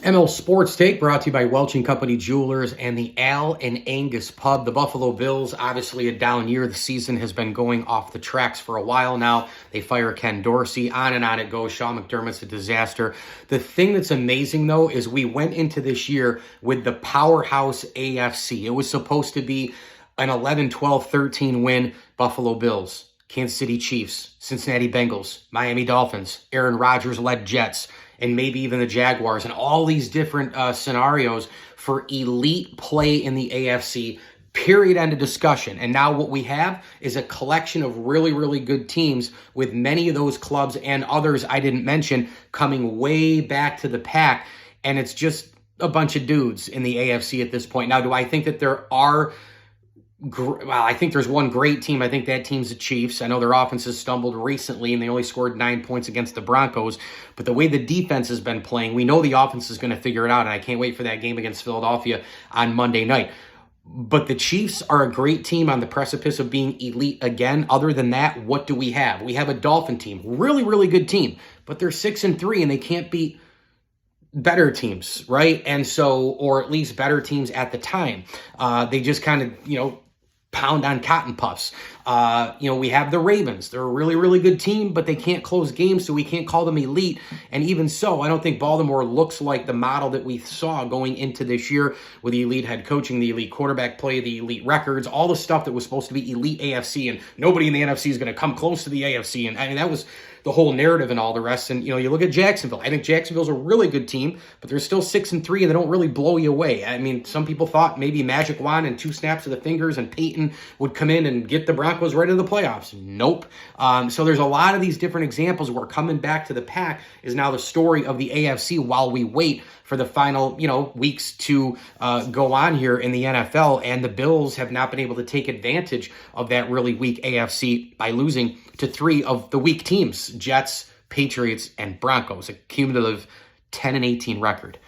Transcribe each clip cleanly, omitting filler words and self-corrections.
ML Sports Take brought to you by Welch and Company Jewelers and the Al and Angus Pub. The Buffalo Bills, obviously a down year. The season has been going off the tracks for a while now. They fire Ken Dorsey. On and on it goes. Sean McDermott's a disaster. The thing that's amazing, though, is we went into this year with the powerhouse AFC. It was supposed to be an 11, 12, 13 win Buffalo Bills, Kansas City Chiefs, Cincinnati Bengals, Miami Dolphins, Aaron Rodgers-led Jets, and maybe even the Jaguars, and all these different scenarios for elite play in the AFC, period, end of discussion. And now what we have is a collection of really, really good teams, with many of those clubs and others I didn't mention coming way back to the pack, and it's just a bunch of dudes in the AFC at this point. Now, do I think that there are... Well, I think there's one great team. I think that team's the Chiefs. I know their offense has stumbled recently, and they only scored 9 points against the Broncos. But the way the defense has been playing, we know the offense is going to figure it out, and I can't wait for that game against Philadelphia on Monday night. But the Chiefs are a great team on the precipice of being elite again. Other than that, what do we have? We have a Dolphin team. Really, really good team. But they're 6-3, and they can't beat better teams, right? And so, or at least better teams at the time. They just kind of, pound on cotton puffs. We have the Ravens. They're a really, really good team, but they can't close games, so we can't call them elite. And even so, I don't think Baltimore looks like the model that we saw going into this year with the elite head coaching, the elite quarterback play, the elite records, all the stuff that was supposed to be elite AFC, and nobody in the NFC is going to come close to the AFC. And I mean, that was the whole narrative and all the rest. And, you look at Jacksonville. I think Jacksonville's a really good team, but they're still 6-3, and they don't really blow you away. I mean, some people thought maybe magic wand and 2 snaps of the fingers and Peyton would come in and get the Broncos right to the playoffs. Nope. So there's a lot of these different examples where coming back to the pack is now the story of the AFC while we wait for the final, weeks to go on here in the NFL. And the Bills have not been able to take advantage of that really weak AFC by losing to 3 of the weak teams: Jets, Patriots, and Broncos. A cumulative 10-18 record.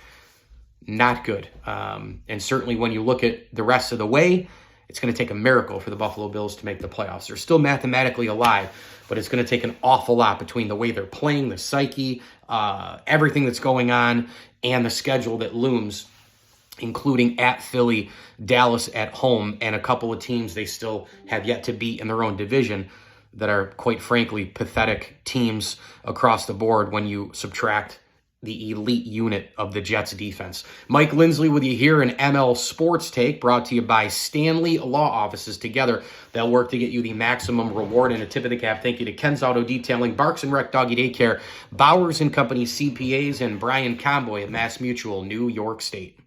Not good. And certainly when you look at the rest of the way, it's going to take a miracle for the Buffalo Bills to make the playoffs. They're still mathematically alive, but it's going to take an awful lot between the way they're playing, the psyche, everything that's going on, and the schedule that looms, including at Philly, Dallas at home, and a couple of teams they still have yet to beat in their own division that are, quite frankly, pathetic teams across the board when you subtract the elite unit of the Jets defense. Mike Lindsley with you here in ML Sports Take, brought to you by Stanley Law Offices. Together, they'll work to get you the maximum reward. And a tip of the cap, thank you to Ken's Auto Detailing, Barks and Rec Doggy Daycare, Bowers and Company CPAs, and Brian Comboy at Mass Mutual, New York State.